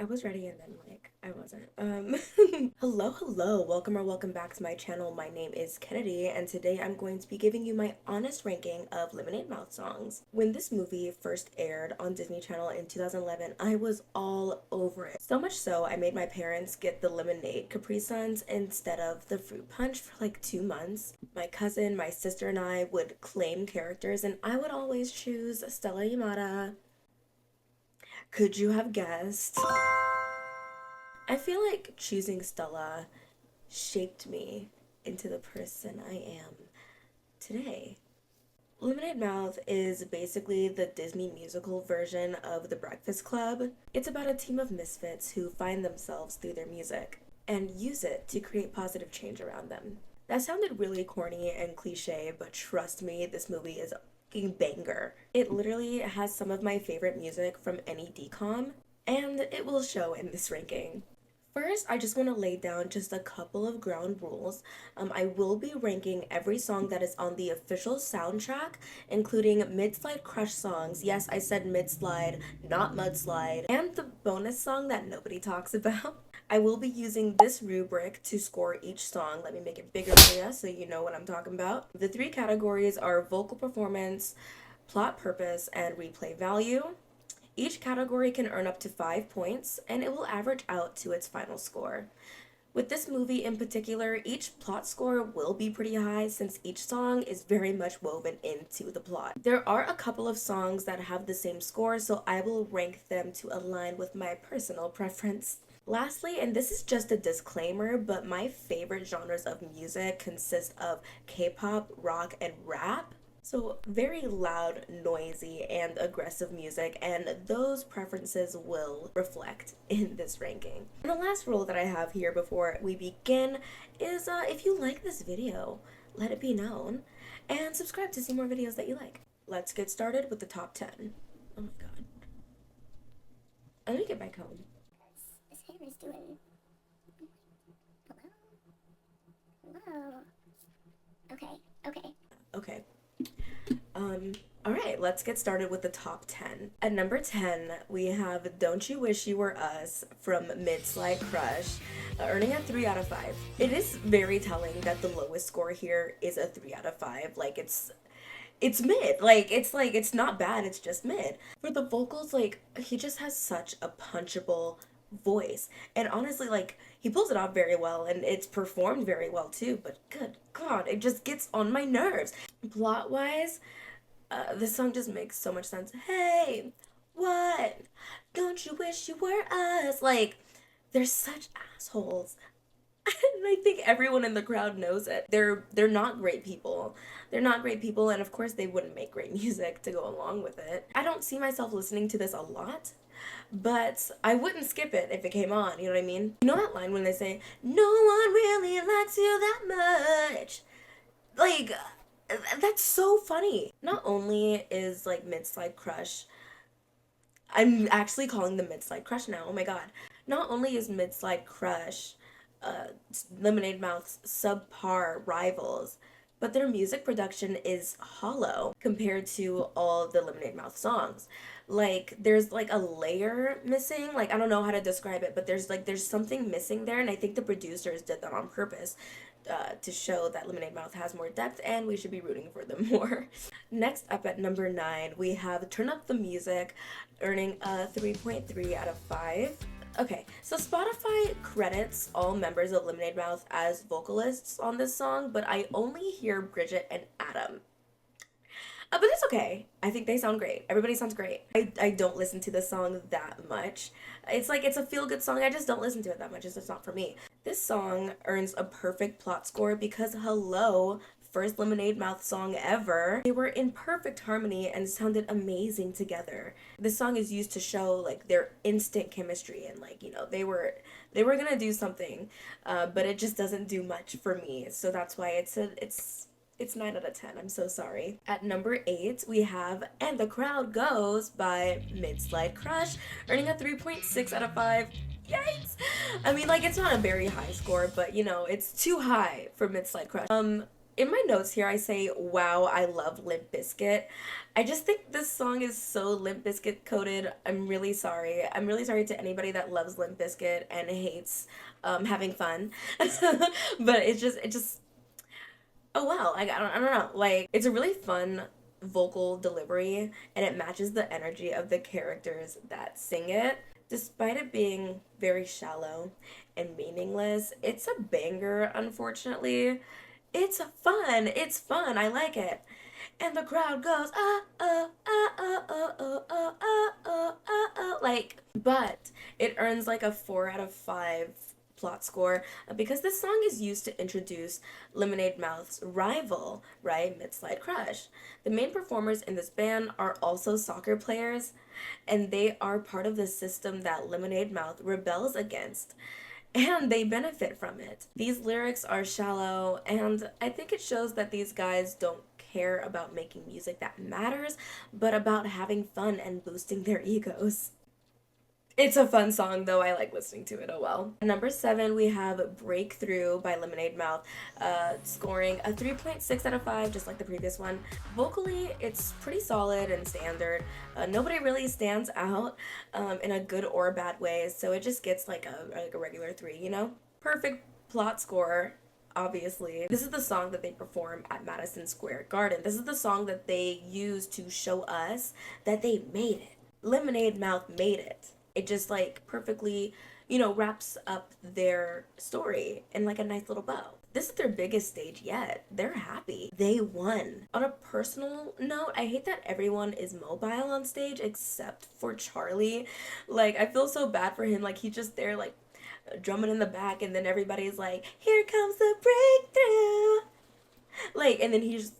I was ready and then like I wasn't. Hello, welcome back to my channel. My name is Kennedy and today I'm going to be giving you my honest ranking of Lemonade Mouth songs. When this movie first aired on Disney Channel in 2011, I was all over it. So much so I made my parents get the lemonade Capri Suns instead of the fruit punch for like 2 months. My cousin, my sister and I would claim characters and I would always choose Stella Yamada. Could you have guessed? I feel like choosing Stella shaped me into the person I am today. Lemonade Mouth is basically the Disney musical version of The Breakfast Club. It's about a team of misfits who find themselves through their music and use it to create positive change around them. That sounded really corny and cliche, but trust me, this movie is a banger. It literally has some of my favorite music from any DCOM, and it will show in this ranking. First, I just want to lay down just a couple of ground rules. I will be ranking every song that is on the official soundtrack, including mid-slide crush songs. Yes, I said mid-slide, not mudslide. And the bonus song that nobody talks about. I will be using this rubric to score each song. Let me make it bigger for you so you know what I'm talking about. The three categories are vocal performance, plot purpose, and replay value. Each category can earn up to 5 points, and it will average out to its final score. With this movie in particular, each plot score will be pretty high since each song is very much woven into the plot. There are a couple of songs that have the same score, so I will rank them to align with my personal preference. Lastly, and this is just a disclaimer, but my favorite genres of music consist of K-pop, rock, and rap. So very loud, noisy, and aggressive music, and those preferences will reflect in this ranking. And the last rule that I have here before we begin is if you like this video, let it be known, and subscribe to see more videos that you like. Let's get started with the top 10. Oh my god. Let me get back home. This hair is doing... Hello? Okay. Okay. Alright, let's get started with the top 10. At number 10, we have Don't You Wish You Were Us from Mid-Slide Crush, earning a 3 out of 5. It is very telling that the lowest score here is a 3 out of 5. Like, it's mid. It's not bad, it's just mid. For the vocals, he just has such a punchable voice. And honestly, he pulls it off very well, and it's performed very well too, but good god, it just gets on my nerves. Plot-wise, this song just makes so much sense. Hey, what? Don't you wish you were us? They're such assholes. And I think everyone in the crowd knows it. They're not great people. They're not great people, and of course they wouldn't make great music to go along with it. I don't see myself listening to this a lot, but I wouldn't skip it if it came on, you know what I mean? You know that line when they say, "No one really likes you that much"? That's so funny. Not only is Mid-Slide Crush, I'm actually calling them Mid-Slide Crush now, oh my god. Not only is Mid-Slide Crush uh, Lemonade Mouth's subpar rivals, but their music production is hollow compared to all the Lemonade Mouth songs. There's a layer missing. I don't know how to describe it, but there's something missing there, and I think the producers did that on purpose to show that Lemonade Mouth has more depth and we should be rooting for them more. Next up at number 9, we have Turn Up the Music, earning a 3.3 out of 5. Okay, so Spotify credits all members of Lemonade Mouth as vocalists on this song, but I only hear Bridget and Adam. But it's okay. I think they sound great. Everybody sounds great. I don't listen to this song that much. It's a feel-good song. I just don't listen to it that much. It's just not for me. This song earns a perfect plot score because hello, first Lemonade Mouth song ever. They were in perfect harmony and sounded amazing together. This song is used to show their instant chemistry and they were gonna do something, but it just doesn't do much for me. So that's why it's 9 out of 10. I'm so sorry. At number 8, we have And the Crowd Goes by Mid-Slide Crush, earning a 3.6 out of 5. Yikes! I mean, it's not a very high score, but, it's too high for Mid-Slide Crush. In my notes here, I say, wow, I love Limp Bizkit. I just think this song is so Limp Bizkit coded. I'm really sorry. I'm really sorry to anybody that loves Limp Bizkit and hates having fun. But it just, oh wow, like I don't know. Like, it's a really fun vocal delivery and it matches the energy of the characters that sing it. Despite it being very shallow and meaningless, it's a banger, unfortunately. It's fun. It's fun. I like it. And the crowd goes, like, but it earns like a 4 out of 5 plot score because this song is used to introduce Lemonade Mouth's rival, right, Mid-Slide Crush. The main performers in this band are also soccer players, and they are part of the system that Lemonade Mouth rebels against, and they benefit from it. These lyrics are shallow, and I think it shows that these guys don't care about making music that matters, but about having fun and boosting their egos. It's a fun song, though. I like listening to it. Oh well. At number 7, we have Breakthrough by Lemonade Mouth, scoring a 3.6 out of 5, just like the previous one. Vocally, it's pretty solid and standard. Nobody really stands out in a good or bad way, so it just gets like a regular 3, you know? Perfect plot score. Obviously, this is the song that they perform at Madison Square Garden. This is the song that they use to show us that they made it. Lemonade Mouth made it. It just like perfectly, wraps up their story in like a nice little bow. This is their biggest stage yet. They're happy. They won. On a personal note, I hate that everyone is mobile on stage except for Charlie. Like, I feel so bad for him. Like, he's just there, like, drumming in the back, and then everybody's like, here comes the breakthrough. Like, and then he's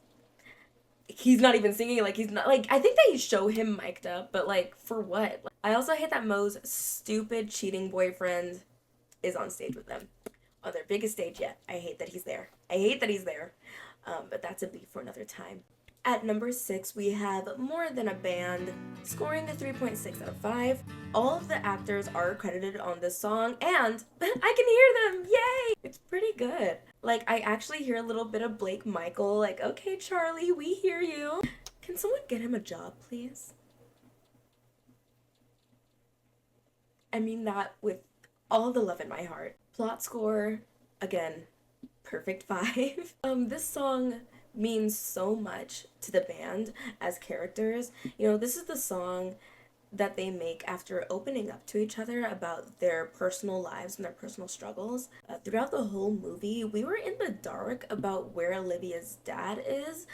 not even singing, like he's not, like, I think they show him mic'd up, but like for what? Like, I also hate that Mo's stupid cheating boyfriend is on stage with them on their biggest stage yet. I hate that he's there. I hate that he's there. But that's a beef for another time. At number 6, we have More Than a Band, scoring a 3.6 out of 5. All of the actors are credited on this song, and I can hear them! Yay! It's pretty good. Like, I actually hear a little bit of Blake Michael, like, okay, Charlie, we hear you. Can someone get him a job, please? I mean that with all the love in my heart. Plot score, again, perfect 5. This song means so much to the band as characters. This is the song that they make after opening up to each other about their personal lives and their personal struggles. Throughout the whole movie, we were in the dark about where Olivia's dad is,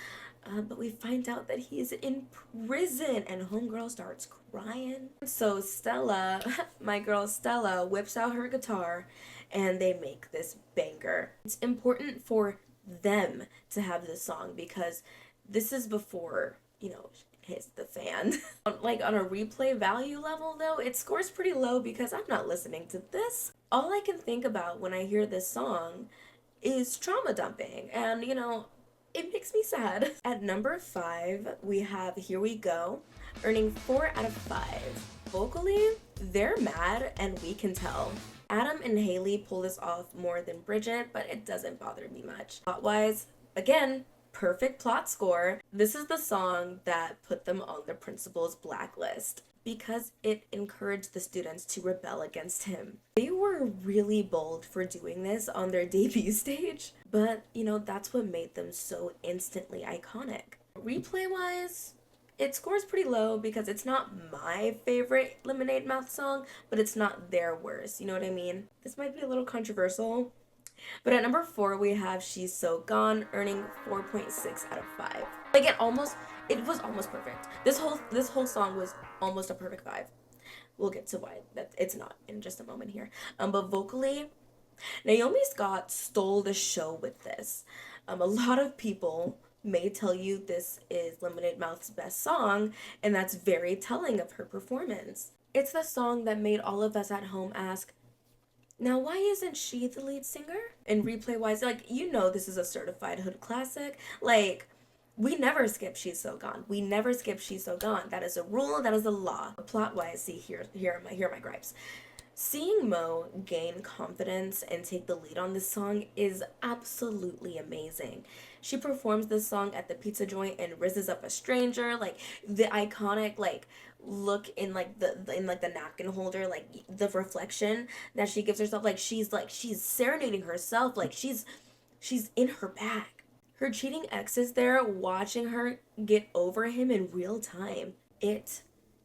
but we find out that he's in prison, and homegirl starts crying. So Stella, my girl Stella, whips out her guitar, and they make this banger. It's important for them to have this song because this is before, hits the fan. Like, on a replay value level, though, it scores pretty low because I'm not listening to this. All I can think about when I hear this song is trauma dumping, and it makes me sad. At number 5, we have Here We Go, earning 4 out of 5. Vocally, they're mad, and we can tell. Adam and Haley pull this off more than Bridget, but it doesn't bother me much. Plot-wise, again, perfect plot score. This is the song that put them on the principal's blacklist because it encouraged the students to rebel against him. They were really bold for doing this on their debut stage, but that's what made them so instantly iconic. Replay-wise, it scores pretty low because it's not my favorite Lemonade Mouth song, but it's not their worst, you know what I mean? This might be a little controversial, but at number 4, we have She's So Gone, earning 4.6 out of 5. Like, it was almost perfect. This whole song was almost a perfect 5. We'll get to why that it's not in just a moment here. But vocally, Naomi Scott stole the show with this. A lot of people may tell you this is Lemonade Mouth's best song, and that's very telling of her performance. It's the song that made all of us at home ask, now why isn't she the lead singer? And replay wise, like, this is a certified hood classic. Like, we never skip She's So Gone. We never skip She's So Gone. That is a rule, that is a law. Plot wise, see, here are my gripes. Seeing Mo gain confidence and take the lead on this song is absolutely amazing. She performs this song at the pizza joint and rizzes up a stranger, like the iconic like look in like the napkin holder, like the reflection that she gives herself, like she's serenading herself, like she's in her bag. Her cheating ex is there watching her get over him in real time. It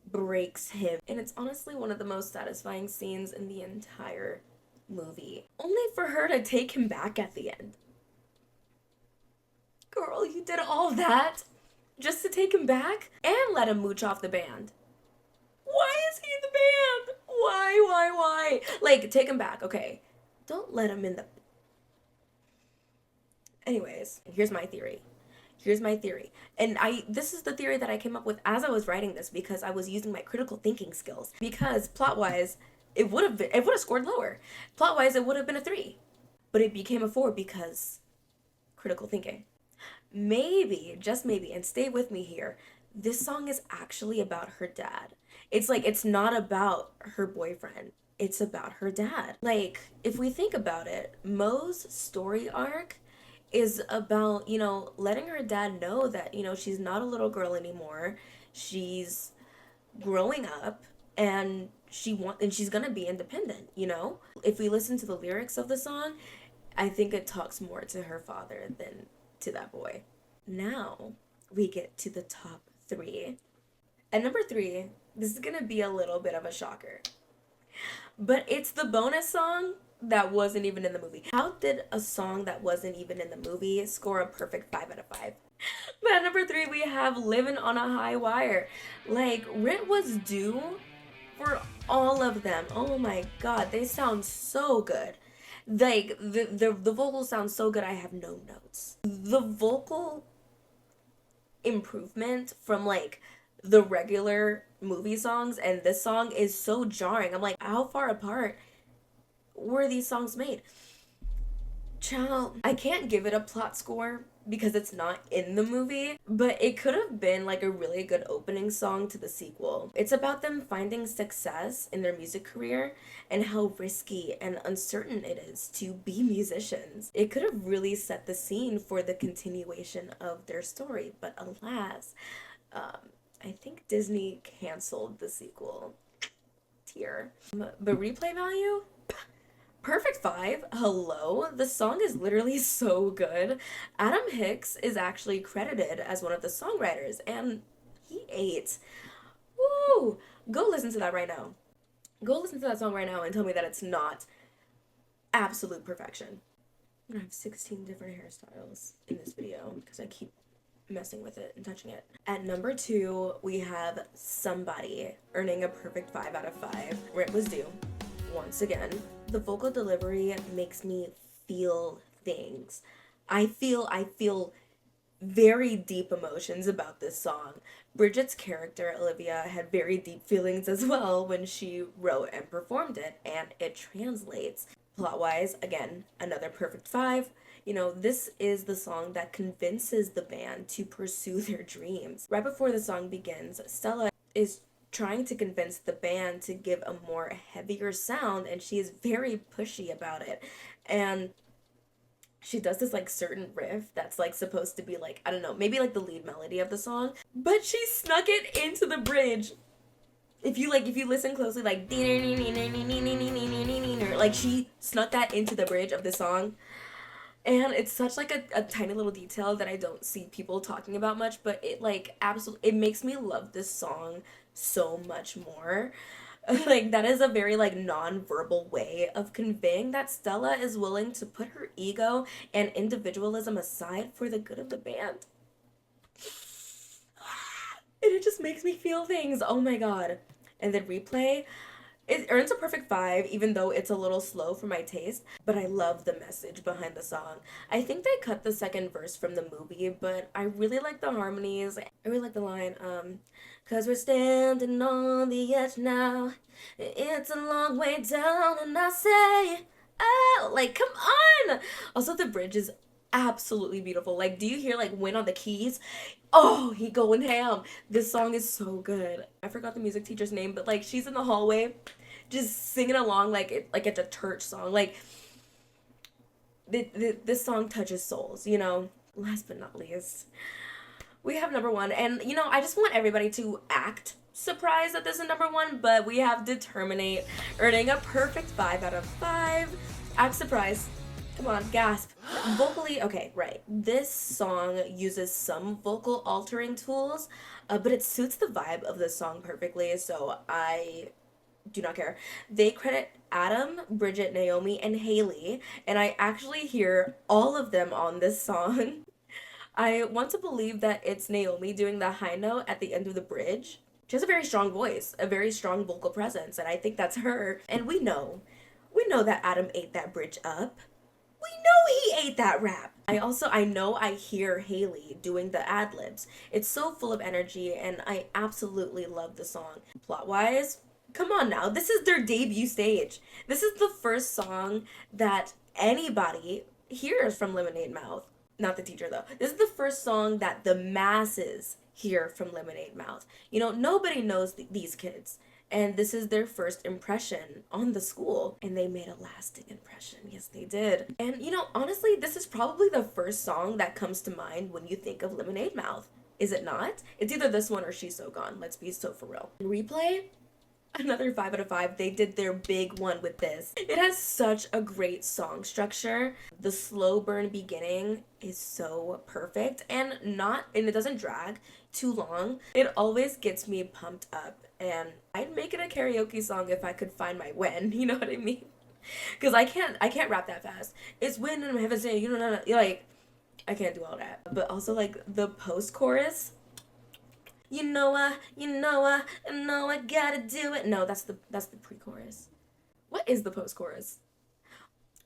breaks him. And it's honestly one of the most satisfying scenes in the entire movie. Only for her to take him back at the end. Girl, you did all that just to take him back and let him mooch off the band. Why is he in the band? Why? Like, take him back, okay. Don't let him in the. Anyways, here's my theory. And this is the theory that I came up with as I was writing this because I was using my critical thinking skills. Because plot wise, it would have scored lower. Plot wise, it would have been a 3. But it became a 4 because critical thinking. Maybe, just maybe, and stay with me here. This song is actually about her dad. It's like it's not about her boyfriend. It's about her dad. Like, if we think about it, Mo's story arc is about, letting her dad know that, she's not a little girl anymore. She's growing up and she's gonna be independent. If we listen to the lyrics of the song, I think it talks more to her father than to that boy. Now we get to the top 3. At number 3, this is gonna be a little bit of a shocker. But it's the bonus song that wasn't even in the movie. How did a song that wasn't even in the movie score a perfect 5 out of 5? But at number 3, we have Living on a High Wire. Like, Rent was due for all of them. Oh my god, they sound so good. Like, the vocals sound so good, I have no notes. The vocal improvement from, like, the regular movie songs and this song is so jarring. I'm like, how far apart were these songs made? Child, I can't give it a plot score because it's not in the movie, but it could have been like a really good opening song to the sequel. It's about them finding success in their music career and how risky and uncertain it is to be musicians. It could have really set the scene for the continuation of their story, but alas, I think Disney canceled the sequel. Tear. But replay value? Perfect 5. Hello. The song is literally so good. Adam Hicks is actually credited as one of the songwriters, and he ate. Woo! Go listen to that right now. Go listen to that song right now and tell me that it's not absolute perfection. I'm gonna have 16 different hairstyles in this video because I keep messing with it and touching it. At number 2, we have Somebody earning a perfect 5 out of 5. Rent was due. Once again, the vocal delivery makes me feel things. I feel very deep emotions about this song. Bridget's character, Olivia, had very deep feelings as well when she wrote and performed it, and it translates. Plot-wise, again, another perfect 5. This is the song that convinces the band to pursue their dreams. Right before the song begins, Stella is trying to convince the band to give a more heavier sound, and she is very pushy about it. And she does this like certain riff that's like supposed to be like, I don't know, maybe like the lead melody of the song, but she snuck it into the bridge. If you listen closely, like she snuck that into the bridge of the song. And it's such like a tiny little detail that I don't see people talking about much, but it like absolutely, it makes me love this song so much more. Like, that is a very like non-verbal way of conveying that Stella is willing to put her ego and individualism aside for the good of the band. And it just makes me feel things. Oh my god. And then Replay, it earns a perfect 5, even though it's a little slow for my taste, but I love the message behind the song. I think they cut the second verse from the movie, but I really like the harmonies. I really like the line, "'Cause we're standing on the edge now. It's a long way down, and I say, oh, like, come on!" Also, the bridge is absolutely beautiful. Like, do you hear, like, Win on the keys? Oh, he going ham. This song is so good. I forgot the music teacher's name, but, like, she's in the hallway just singing along like it's a church song. Like this song touches souls, you know. Last but not least, we have number one, and you know, I just want everybody to act surprised that this is number one, but we have Determinate earning a perfect 5 out of 5. Act surprised. Come on, gasp. Vocally, okay, right. This song uses some vocal altering tools, but it suits the vibe of the song perfectly, so I do not care. They credit Adam, Bridget, Naomi, and Haley, and I actually hear all of them on this song. I want to believe that it's Naomi doing the high note at the end of the bridge. She has a very strong voice, a very strong vocal presence, and I think that's her. And we know that Adam ate that bridge up. We know he ate that rap. I know I hear Haley doing the ad libs. It's so full of energy, and I absolutely love the song. Plot wise, come on now, this is their debut stage. This is the first song that anybody hears from Lemonade Mouth. Not the teacher though. This is the first song that the masses hear from Lemonade Mouth. You know, nobody knows these kids. And this is their first impression on the school. And they made a lasting impression. Yes, they did. And you know, honestly, this is probably the first song that comes to mind when you think of Lemonade Mouth. Is it not? It's either this one or She's So Gone. Let's be so for real. Replay? Another 5 out of 5. They did their big one with this. It has such a great song structure. The slow burn beginning is so perfect and it doesn't drag too long. It always gets me pumped up, and I'd make it a karaoke song if I could find my when, you know what I mean? Because I can't rap that fast. It's when I'm heaven saying, you know, like, I can't do all that. But also like the post chorus, you know I gotta do it. No, that's the pre-chorus. What is the post-chorus?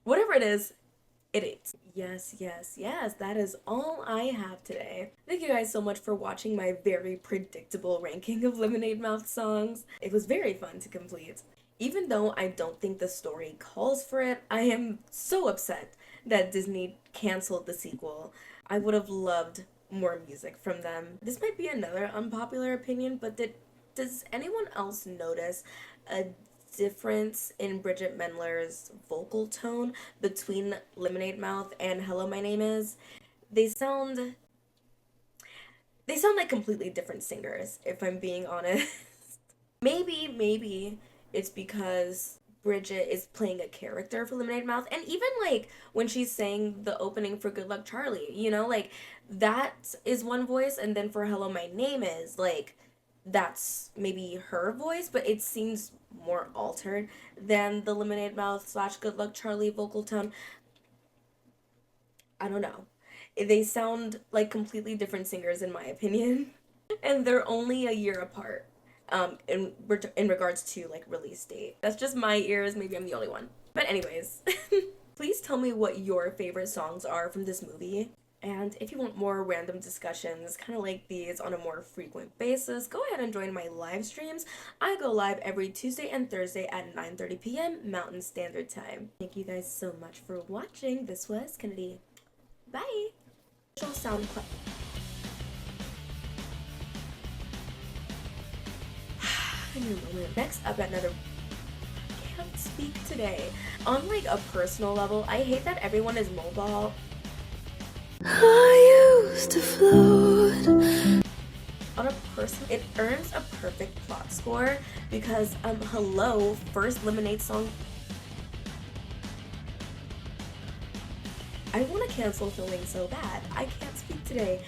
Whatever it is, it is. Yes, yes, yes, that is all I have today. Thank you guys so much for watching my very predictable ranking of Lemonade Mouth songs. It was very fun to complete. Even though I don't think the story calls for it, I am so upset that Disney canceled the sequel. I would have loved more music from them. This might be another unpopular opinion, but does anyone else notice a difference in Bridget Mendler's vocal tone between Lemonade Mouth and Hello My Name Is? They sound like completely different singers, if I'm being honest. Maybe it's because Bridget is playing a character for Lemonade Mouth, and even like when she's saying the opening for Good Luck Charlie, you know, like that is one voice, and then for Hello My Name Is, like that's maybe her voice, but it seems more altered than the Lemonade Mouth / Good Luck Charlie vocal tone. I don't know. They sound like completely different singers in my opinion, and they're only a year apart. In regards to like release date. That's just my ears, maybe I'm the only one. But anyways, please tell me what your favorite songs are from this movie. And if you want more random discussions, kind of like these on a more frequent basis, go ahead and join my live streams. I go live every Tuesday and Thursday at 9:30 p.m. Mountain Standard Time. Thank you guys so much for watching. This was Kennedy. Bye! Sound in a moment. Next up, another can't speak today. On like a personal level, I hate that everyone is mobile. I used to float. On a person, it earns a perfect plot score because hello, first Lemonade song. I want to cancel filming so bad. I can't speak today.